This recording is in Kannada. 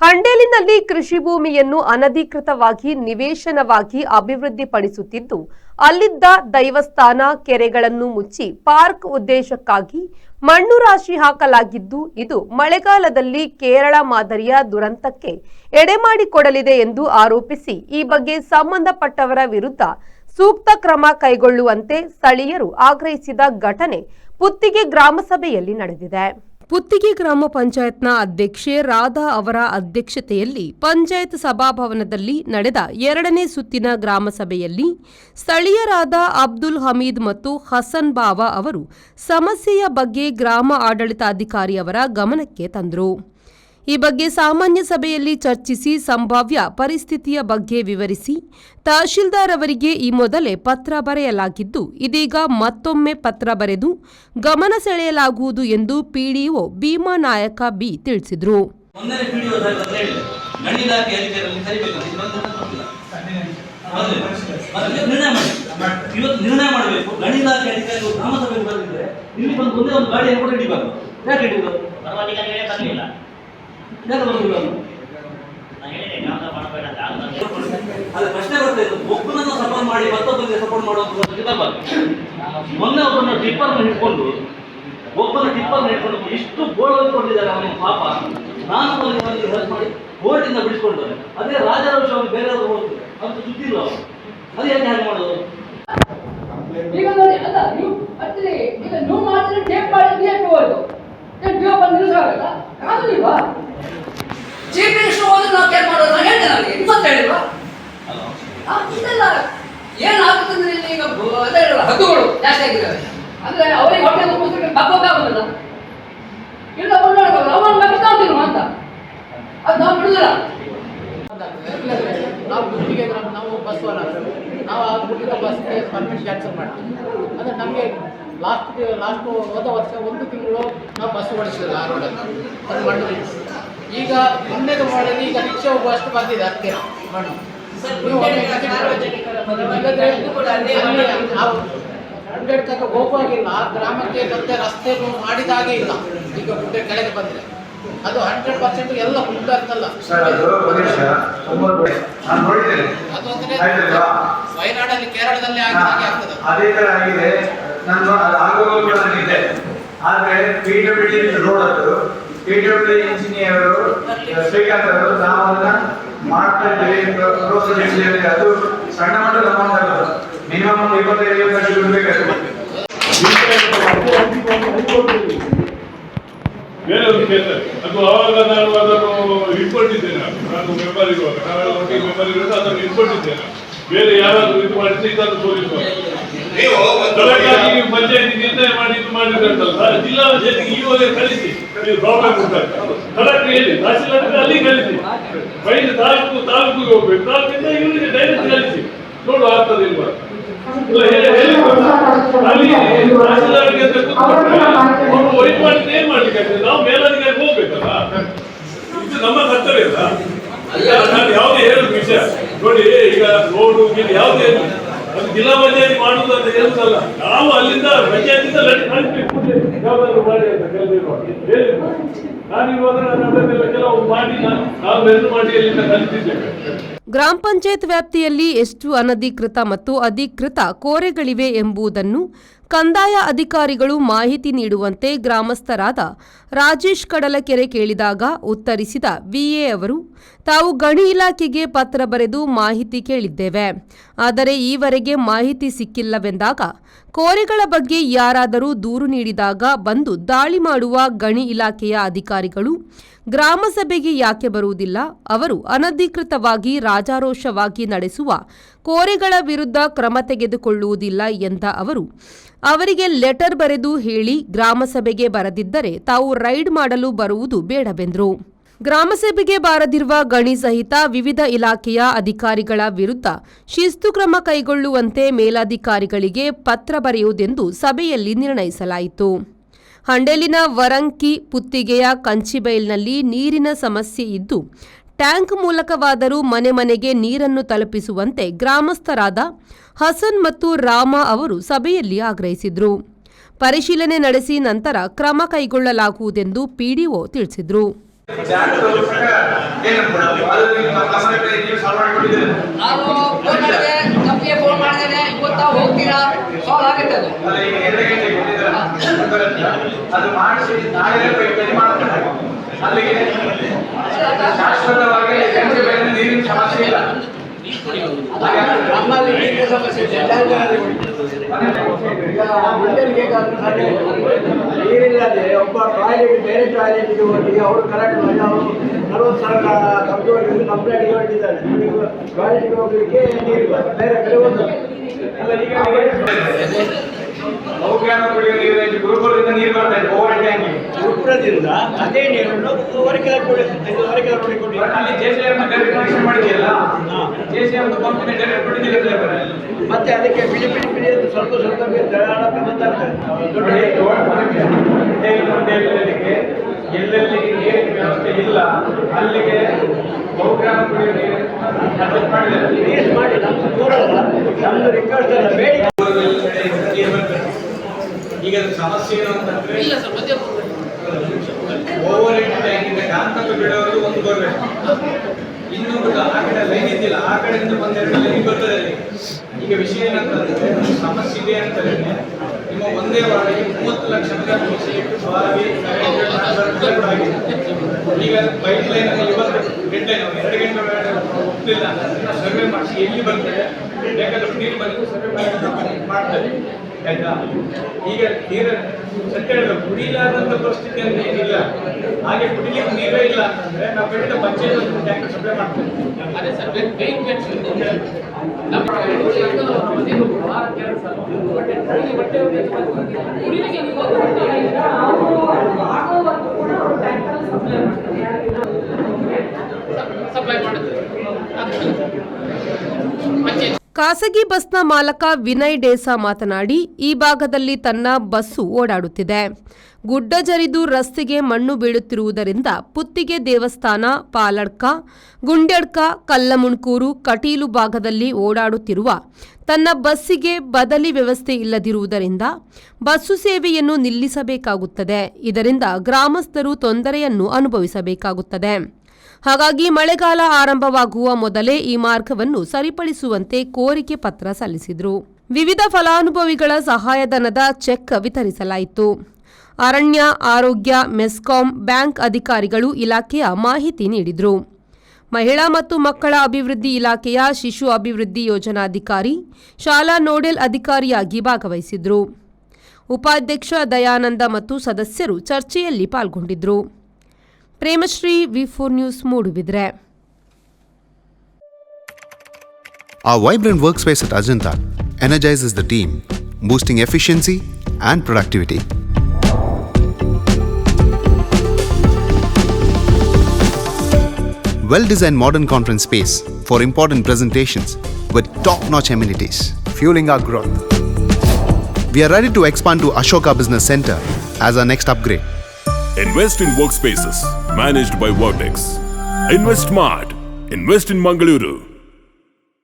ಹಂಡೇಲಿನಲ್ಲಿ ಕೃಷಿ ಭೂಮಿಯನ್ನು ಅನಧಿಕೃತವಾಗಿ ನಿವೇಶನವಾಗಿ ಅಭಿವೃದ್ಧಿಪಡಿಸುತ್ತಿದ್ದು ಅಲ್ಲಿದ್ದ ದೈವಸ್ಥಾನ ಕೆರೆಗಳನ್ನು ಮುಚ್ಚಿ ಪಾರ್ಕ್ ಉದ್ದೇಶಕ್ಕಾಗಿ ಮಣ್ಣು ರಾಶಿ ಹಾಕಲಾಗಿದ್ದು ಇದು ಮಳೆಗಾಲದಲ್ಲಿ ಕೇರಳ ಮಾದರಿಯ ದುರಂತಕ್ಕೆ ಎಡೆಮಾಡಿಕೊಡಲಿದೆ ಎಂದು ಆರೋಪಿಸಿ ಈ ಬಗ್ಗೆ ಸಂಬಂಧಪಟ್ಟವರ ವಿರುದ್ಧ ಸೂಕ್ತ ಕ್ರಮ ಕೈಗೊಳ್ಳುವಂತೆ ಸ್ಥಳೀಯರು ಆಗ್ರಹಿಸಿದ ಘಟನೆ ಪುತ್ತಿಗೆ ಗ್ರಾಮಸಭೆಯಲ್ಲಿ ನಡೆದಿದೆ. ಪುತ್ತಿಗೆ ಗ್ರಾಮ ಪಂಚಾಯತ್ನ ಅಧ್ಯಕ್ಷೆ ರಾಧಾ ಅವರ ಅಧ್ಯಕ್ಷತೆಯಲ್ಲಿ ಪಂಚಾಯತ್ ಸಭಾಭವನದಲ್ಲಿ ನಡೆದ 2ನೇ ಸುತ್ತಿನ ಗ್ರಾಮಸಭೆಯಲ್ಲಿ ಸ್ಥಳೀಯರಾದ ಅಬ್ದುಲ್ ಹಮೀದ್ ಮತ್ತು ಹಸನ್ ಬಾವಾ ಅವರು ಸಮಸ್ಯೆಯ ಬಗ್ಗೆ ಗ್ರಾಮ ಆಡಳಿತಾಧಿಕಾರಿ ಅವರ ಗಮನಕ್ಕೆ ತಂದರು. ಈ ಬಗ್ಗೆ ಸಾಮಾನ್ಯ ಸಭೆಯಲ್ಲಿ ಚರ್ಚಿಸಿ ಸಂಭಾವ್ಯ ಪರಿಸ್ಥಿತಿಯ ಬಗ್ಗೆ ವಿವರಿಸಿ ತಹಶೀಲ್ದಾರ್ ಅವರಿಗೆ ಈ ಮೊದಲೇ ಪತ್ರ ಬರೆಯಲಾಗಿದ್ದು ಇದೀಗ ಮತ್ತೊಮ್ಮೆ ಪತ್ರ ಬರೆದು ಗಮನ ಸೆಳೆಯಲಾಗುವುದು ಎಂದು ಪಿಡಿಒ ಭೀಮಾ ನಾಯಕ ಬಿ ತಿಳಿಸಿದರು. ಪ್ರಶ್ನೆ ಬರ್ತಾಯಿತ್ತು, ಒಬ್ಬನನ್ನ ಸಪೋರ್ಟ್ ಮಾಡಿ ಮತ್ತೊಬ್ಬರಿಗೆ ಸಪೋರ್ಟ್ ಮಾಡುವಂತ ಮೊನ್ನೆ ಒಬ್ಬನ ಟಿಪ್ಪರ್ ಹಿಡ್ಕೊಂಡು ಇಷ್ಟು ಗೋಳು ಹೊಂದ್ಕೊಂಡಿದ್ದಾರೆ. ಅವನ ಪಾಪ ನಾನು ಅವನಿಗೆ ಹೆಲ್ಪ್ ಮಾಡಿ ಕೋರ್ಟಿಂದ ಬಿಡಿಸ್ಕೊಂಡ್ರೆ ಅದೇ ರಾಜಾರೋಷ ಅವ್ರು ಬೇರೆಯವರು ಹೋಗ್ತಾರೆ ಅಂತ ಸುದ್ದಿಲ್ಲ ಅವರು. ಅದು ಯಾಕೆ ಹಾಗೆ ಮಾಡೋದು? ಈಗ ನೋಡಿ, ಅಲ್ಲ ನೀವು ಅಷ್ಟೇ ಈಗ ನೀವು ಮಾತ್ರ ಟೇಪ್ ಮಾಡಿ ಬಿಎಫ್ ಹೋಗೋದು ನಿಲ್ಲಿಸಾಗಲ್ಲ ಆಗಲಿಲ್ವಾ? ಚೀಫ್ ಮಿನಿಸ್ಟರ್ ಹೋದ್ರೆ ನಾವು ಕೇರ್ ಮಾಡೋದು. ನಾನು ಹೇಳ್ತೇನೆ ನನಗೆ ಇನ್ನೊಂದು ಹೇಳಿಲ್ವಾ? ಇದೆಲ್ಲ ಏನಾಗುತ್ತದೆ ಈಗ ಅದೇ ಹಕ್ಕುಗಳು ಜಾಸ್ತಿ ಆಗಿದ್ದಾವೆ ಅಂದ್ರೆ ಅವರಿಗೆ ಹೊಟ್ಟೆ ತುಂಬಿಸ್ಲಿಕ್ಕೆ ಬಗ್ಗೋಕ್ಕಾಗೋದಿಲ್ಲ. ಇಲ್ಲ ಕೊಂಡೋಡ್ಬೋದು ಅವನು ಬಗ್ಗಿಸ್ತಾಂತೀವಿ ಅಂತ ಅದು ನಾವು ಬಿಡುದಿಲ್ಲ. ನಾವು ಗುತ್ತಿಗೆ ನಾವು ಬಸ್ ನಾವು ಆ ಗುತ್ತಿಗೆ ಬಸ್ಗೆ ಪರ್ಮಿಟ್ ಕ್ಯಾನ್ಸಲ್ ಮಾಡ್ತೀವಿ. ಅಂದರೆ ನಮಗೆ ಲಾಸ್ಟ್ ಹೋದ ವರ್ಷ 1 ತಿಂಗಳು ನಾವು ಬಸ್ ಓಡಿಸಿಲ್ಲ ಆ ರೋಡಲ್ಲಿ, ಅದು ಮಣ್ಣು. ಈಗ ಮೊನ್ನೆದು ಮಾಡಲಿ ಈಗ ರಿಕ್ಷಾ ಹೋಗುವಷ್ಟು ಬಂದಿದೆ ಹತ್ತಿರ ಮಣ್ಣು. ನೀವು ನಾವು 100 ತನಕ ಹೋಗುವಾಗಿಲ್ಲ. ಆ ಗ್ರಾಮಕ್ಕೆ ಮತ್ತೆ ರಸ್ತೆ ಮಾಡಿದಾಗೆ ಇಲ್ಲ. ಈಗ ಗುಡ್ಡೆ ಕೆಳಗೆ ಬಂದಿದೆ ಅದು 100% ಎಲ್ಲ ಹುದ್ದಾಗ್ತಲ್ಲ. ಅದು ಅಂದರೆ ವಯನಾಡಲ್ಲಿ ಕೇರಳದಲ್ಲಿ ಆಗಿದಾಗೆ ಆಗ್ತದೆ. ಅದೇ ತರ ಆಗಿದೆ. ನಾನು ಆಗೋಗಿದೆ. ಆದರೆ ಪಿಡಬ್ಲ್ಯೂಡಿ ರೋಡ್ ಅದು ಪಿಡಬ್ಲ್ಯೂಡಿ ಇಂಜಿನಿಯರ್ ಶ್ರೀಕಾಂತ್ ಅವರು ನಾವು ಅದನ್ನ ಮಾಡ್ತಾ ಇದ್ದೀವಿ. ಅದು ಸಣ್ಣ ಮಟ್ಟದ ಅಮೌಂಟ್ ಆಗೋದು. ಮಿನಿಮಮ್ 25 ಲಕ್ಷ ಬೇಕಾಗ್ತದೆ. ಬೇರೆ ಒಂದು ಕೇಸ್ ಅದು ಆವಾಗ ನಾನು ಅದನ್ನು ಇಟ್ಕೊಂಡಿದ್ದೇನೆ. ನಾನು ಮೆಂಬರ್ ಇರುವಾಗ ನಾವೆಲ್ಲ ಒಟ್ಟಿಗೆ ಮೆಂಬರ್ ಇರುವಾಗ ಅದನ್ನು ಇಟ್ಕೊಂಡಿದ್ದೇನೆ. ಬೇರೆ ಯಾರಾದ್ರೂ ಇದು ಮಾಡಿದ್ರೆ ಇದನ್ನು ತೋರಿಸುವ ಪಂಚಾಯತಿ ನಿರ್ಣಯ ಮಾಡಿ ಇದು ಮಾಡಿದ್ರಂತಲ್ಲ, ಜಿಲ್ಲಾ ಪಂಚಾಯತಿಗೆ ಇವಾಗ ಕಳಿಸಿ ಇದು ಪ್ರಾಬ್ಲಮ್ ಉಂಟಾಗ ಕಲೆಕ್ಟರ್ ಹೇಳಿ, ತಹಸೀಲ್ದಾರ್ ಅಲ್ಲಿ ಕಳಿಸಿ, ಬೈದು ತಾಲೂಕಿಗೆ ಹೋಗ್ಬೇಕು, ತಾಲೂಕಿಂದ ಇವರಿಗೆ ಡೈರೆಕ್ಟ್ ಕಳಿಸಿ ನೋಡು ಆಗ್ತದಿಲ್ವಾ. ವೈಟ್ ಮಾಡಿದ್ರೆ ಏನ್ ಮಾಡ್ಲಿಕ್ಕೆ ಆಗ್ತದೆ? ನಾವು ಮೇಲಧಿಕಾರಿ ಹೋಗ್ಬೇಕಲ್ಲ, ಇದು ನಮ್ಮ ಕರ್ತವ್ಯ ಅಲ್ಲ. ನಾನು ಯಾವುದೇ ಹೇಳುದು ವಿಷಯ ನೋಡಿ, ಈಗ ರೋಡು ಯಾವುದೇ ಅದು ಜಿಲ್ಲಾ ಪಂಚಾಯತಿ ಮಾಡುವುದು ಅಂತ ಹೇಳುದಲ್ಲ. ನಾವು ಅಲ್ಲಿಂದ ಪಂಚಾಯತಿಂದ ಕಳಿಸ್ಬೇಕು ಯಾವ್ದಾದ್ರು ಮಾಡಿ ಅಂತ ಹೇಳಿದ್ರು. ನಾನಿರುವಾಗ ನಾನು ಕೆಲವು ಮಾಡಿ ನಾವು ಮೆನ್ನು ಮಾಡಿ ಅಲ್ಲಿಂದ ಕಲಿತಿದ್ದೇವೆ. ಗ್ರಾಮ ಪಂಚಾಯತ್ ವ್ಯಾಪ್ತಿಯಲ್ಲಿ ಎಷ್ಟು ಅನಧಿಕೃತ ಮತ್ತು ಅಧಿಕೃತ ಕೋರೆಗಳಿವೆ ಎಂಬುದನ್ನು ಕಂದಾಯ ಅಧಿಕಾರಿಗಳು ಮಾಹಿತಿ ನೀಡುವಂತೆ ಗ್ರಾಮಸ್ಥರಾದ ರಾಜೇಶ್ ಕಡಲಕೆರೆ ಕೇಳಿದಾಗ ಉತ್ತರಿಸಿದ ವಿಎ ಅವರು, ತಾವು ಗಣಿ ಇಲಾಖೆಗೆ ಪತ್ರ ಬರೆದು ಮಾಹಿತಿ ಕೇಳಿದ್ದೇವೆ, ಆದರೆ ಈವರೆಗೆ ಮಾಹಿತಿ ಸಿಕ್ಕಿಲ್ಲವೆಂದಾಗ ಕೋರೆಗಳ ಬಗ್ಗೆ ಯಾರಾದರೂ ದೂರು ನೀಡಿದಾಗ ಬಂದು ದಾಳಿ ಮಾಡುವ ಗಣಿ ಇಲಾಖೆಯ ಅಧಿಕಾರಿಗಳು ಗ್ರಾಮಸಭೆಗೆ ಯಾಕೆ ಬರುವುದಿಲ್ಲ? ಅವರು ಅನಧಿಕೃತವಾಗಿ ರಾಜಾರೋಷವಾಗಿ ನಡೆಸುವ ಕೋರೆಗಳ ವಿರುದ್ಧ ಕ್ರಮ ತೆಗೆದುಕೊಳ್ಳುವುದಿಲ್ಲ ಎಂದ ಅವರು, ಅವರಿಗೆ ಲೆಟರ್ ಬರೆದು ಹೇಳಿ ಗ್ರಾಮಸಭೆಗೆ ಬರದಿದ್ದರೆ ತಾವು ರೈಡ್ ಮಾಡಲು ಬರುವುದು ಬೇಡವೆಂದರು. ಗ್ರಾಮಸಭೆಗೆ ಬಾರದಿರುವ ಗಣಿ ಸಹಿತ ವಿವಿಧ ಇಲಾಖೆಯ ಅಧಿಕಾರಿಗಳ ವಿರುದ್ಧ ಶಿಸ್ತು ಕ್ರಮ ಕೈಗೊಳ್ಳುವಂತೆ ಮೇಲಧಿಕಾರಿಗಳಿಗೆ ಪತ್ರ ಬರೆಯುವುದೆಂದು ಸಭೆಯಲ್ಲಿ ನಿರ್ಣಯಿಸಲಾಯಿತು. ಹಂಡೇಲಿನ ವರಂಕಿ ಪುತ್ತಿಗೆಯ ಕಂಚಿಬೈಲ್ನಲ್ಲಿ ನೀರಿನ ಸಮಸ್ಯೆ ಇದ್ದು ಟ್ಯಾಂಕ್ ಮೂಲಕವಾದರೂ ಮನೆ ಮನೆಗೆ ನೀರನ್ನು ತಲುಪಿಸುವಂತೆ ಗ್ರಾಮಸ್ಥರಾದ ಹಸನ್ ಮತ್ತು ರಾಮ ಅವರು ಸಭೆಯಲ್ಲಿ ಆಗ್ರಹಿಸಿದರು. ಪರಿಶೀಲನೆ ನಡೆಸಿ ನಂತರ ಕ್ರಮ ಕೈಗೊಳ್ಳಲಾಗುವುದೆಂದು ಪಿಡಿಒ ತಿಳಿಸಿದರು. ನಾನು ಫೋನ್ ಮಾಡಿದೆ, ನಮಗೆ ಫೋನ್ ಮಾಡಿದ್ದೇನೆ, ಇವತ್ತು ಹೋಗ್ತೀರಾ, ಸಾಲ್ವ್ ಆಗುತ್ತೆ ಅದು. ಅದು ಮಾಡಿಸಿ ನಾಳೆ ಪೈಪಲ್ಲಿ ಮಾಡ್ತಾರೆ. ಅಲ್ಲಿಗೆ ಶಾಶ್ವತವಾಗಿ ನೀರಿನ ಸಮಸ್ಯೆ ಇಲ್ಲ. ನಮ್ಮಲ್ಲಿ ನೀರಿನ ಸಮಸ್ಯೆ ಇದೆ. ನೀರಿಲ್ಲದೆ ಒಬ್ಬ ಟಾಯ್ಲೆಟ್ ಬೇರೆ ಟಾಯ್ಲೆಟ್ಗೆ ಹೋಗಿ ಅವರು ಕರೆಕ್ಟ್ ಮಾಡಿ ಅವರು 40,000 ಕಂಪ್ಲೇಂಟ್ಗೆ ಹೊರಟಿದ್ದಾರೆ. ಟಾಯ್ಲೆಟ್ಗೆ ಹೋಗ್ಲಿಕ್ಕೆ ನೀರು ಬೇರೆ ಕಡೆ ಹೋಗ್ತಾರೆ. ಬಹುಗ್ರಾಮ ಕುಡಿಯುವ ನೀರಿನ ಗುರುಕುಲದಿಂದ ನೀರು ಬರ್ತಾ ಇದೆ ಓವರ್ ಟ್ಯಾಂಕ್. ಗುರುಪುರದಿಂದ ಅದೇ ನೀರನ್ನು ಹೊರಗೆಲ್ಲ ನೋಡಿಕೊಂಡು ಅಲ್ಲಿ JCM ಡೈರೆಕ್ಟ್ ಮಾಡಿದೆಯಲ್ಲ, JCM ಪಂಪಿನ ಡೈರೆಕ್ಟ್ ಮಾಡಿದಿಲ್ಲ. ಮತ್ತೆ ಅದಕ್ಕೆ ಬಿಳಿ ಅಂತ ಸ್ವಲ್ಪ ಎಲ್ಲೆಲ್ಲಿ ನೀರಿನ ವ್ಯವಸ್ಥೆ ಇಲ್ಲ ಅಲ್ಲಿಗೆ ಬಹುಗ್ರಾಮ ಕುಡಿಯುವ ನೀರು ಮಾಡಿ ನಮ್ದು ರಿಕ್ವೆಸ್ಟ್ ಅಲ್ಲ, ಬೇಡಿಕೆ. ಈಗ ಸಮಸ್ಯೆ ಏನು ಅಂತಂದ್ರೆ ಇಲ್ಲ ಸರ್, ಮಧ್ಯ ಓವರ್ ಹೆಡ್ ಟ್ಯಾಂಕಿಂದ ಕಾಂತಕ ಬಿಡೋರು ಒಂದು ಬೋರ್ವೆಲ್, ಇನ್ನೊಂದು ಆ ಕಡೆ ಲೈನ್ ಇದ್ದಿಲ್ಲ, ಆ ಕಡೆಯಿಂದ ಒಂದೆರಡು ಲೈನ್ ಬರ್ತದೆ. ಈಗ ವಿಷಯ ಏನಂತಂದ್ರೆ ಸಮಸ್ಯೆ ಇದೆ ಅಂತಂದ್ರೆ ನಿಮ್ಮ ಒಂದೇ ವಾರ್ಡಿಗೆ 30 ಲಕ್ಷ ಇಟ್ಟು ಬಾವಿ ಆಗಿದೆ. ಈಗ ಪೈಪ್ ಲೈನ್ ಅನ್ನು ಇವತ್ತು ಗಂಟೆ 2 ಗಂಟೆ ಹೋಗ್ಲಿಲ್ಲ ಸರ್ವೆ ಮಾಡಿಸಿ ಎಲ್ಲಿ ಬರ್ತದೆ ಬೇಕಾದ್ರೆ ನೀರು ಬಂದು ಸರ್ವೆ ಮಾಡ್ತಾರೆ, ಆಯ್ತಾ. ಈಗ ನೀರು ಸತ್ಯ ಕುಡಿಲಾದಂತ ಪರಿಸ್ಥಿತಿ ಅಂತ ಏನಿಲ್ಲ. ಹಾಗೆ ಕುಡಿಲಿಕ್ಕೆ ನೀರೇ ಇಲ್ಲ ಅಂತಂದ್ರೆ ನಾವು ಖಂಡಿತ ಪಂಚಾಯತ್ ಟ್ಯಾಂಕ್ ಸಪ್ಲೈ ಮಾಡ್ತೇವೆ. ಅದೇ ಸರ್, ಸಪ್ಲೈ ಮಾಡುತ್ತೆ. ಖಾಸಗಿ ಬಸ್ನ ಮಾಲಕ ವಿನಯ್ ಡೇಸಾ ಮಾತನಾಡಿ, ಈ ಭಾಗದಲ್ಲಿ ತನ್ನ ಬಸ್ಸು ಓಡಾಡುತ್ತಿದೆ. ಗುಡ್ಡ ಜರಿದು ರಸ್ತೆಗೆ ಮಣ್ಣು ಬೀಳುತ್ತಿರುವುದರಿಂದ ಪುತ್ತಿಗೆ ದೇವಸ್ಥಾನ, ಪಾಲಡ್ಕ, ಗುಂಡ್ಯಡ್ಕ, ಕಲ್ಲಮುಣ್ಕೂರು, ಕಟೀಲು ಭಾಗದಲ್ಲಿ ಓಡಾಡುತ್ತಿರುವ ತನ್ನ ಬಸ್ಸಿಗೆ ಬದಲಿ ವ್ಯವಸ್ಥೆ ಇಲ್ಲದಿರುವುದರಿಂದ ಬಸ್ಸು ಸೇವೆಯನ್ನು ನಿಲ್ಲಿಸಬೇಕಾಗುತ್ತದೆ. ಇದರಿಂದ ಗ್ರಾಮಸ್ಥರು ತೊಂದರೆಯನ್ನು ಅನುಭವಿಸಬೇಕಾಗುತ್ತದೆ. ಹಾಗಾಗಿ ಮಳೆಗಾಲ ಆರಂಭವಾಗುವ ಮೊದಲೇ ಈ ಮಾರ್ಗವನ್ನು ಸರಿಪಡಿಸುವಂತೆ ಕೋರಿಕೆ ಪತ್ರ ಸಲ್ಲಿಸಿದರು. ವಿವಿಧ ಫಲಾನುಭವಿಗಳ ಸಹಾಯಧನದ ಚೆಕ್ ವಿತರಿಸಲಾಯಿತು. ಅರಣ್ಯ, ಆರೋಗ್ಯ, ಮೆಸ್ಕಾಂ, ಬ್ಯಾಂಕ್ ಅಧಿಕಾರಿಗಳು ಇಲಾಖೆಯ ಮಾಹಿತಿ ನೀಡಿದರು. ಮಹಿಳಾ ಮತ್ತು ಮಕ್ಕಳ ಅಭಿವೃದ್ಧಿ ಇಲಾಖೆಯ ಶಿಶು ಅಭಿವೃದ್ಧಿ ಯೋಜನಾಧಿಕಾರಿ, ಶಾಲಾ ನೋಡೆಲ್ ಅಧಿಕಾರಿಯಾಗಿ ಭಾಗವಹಿಸಿದ್ರು. ಉಪಾಧ್ಯಕ್ಷ ದಯಾನಂದ ಮತ್ತು ಸದಸ್ಯರು ಚರ್ಚೆಯಲ್ಲಿ ಪಾಲ್ಗೊಂಡಿದ್ದರು. Premashree, V4 news, Moodbidri. Our vibrant workspace at Ajanta energizes the team, boosting efficiency and productivity. Well-designed modern conference space for important presentations with top-notch amenities, fueling our growth. We are ready to expand to Ashoka Business Center as our next upgrade. Invest in workspaces managed by Vortex. Invest smart. Invest in Mangaluru.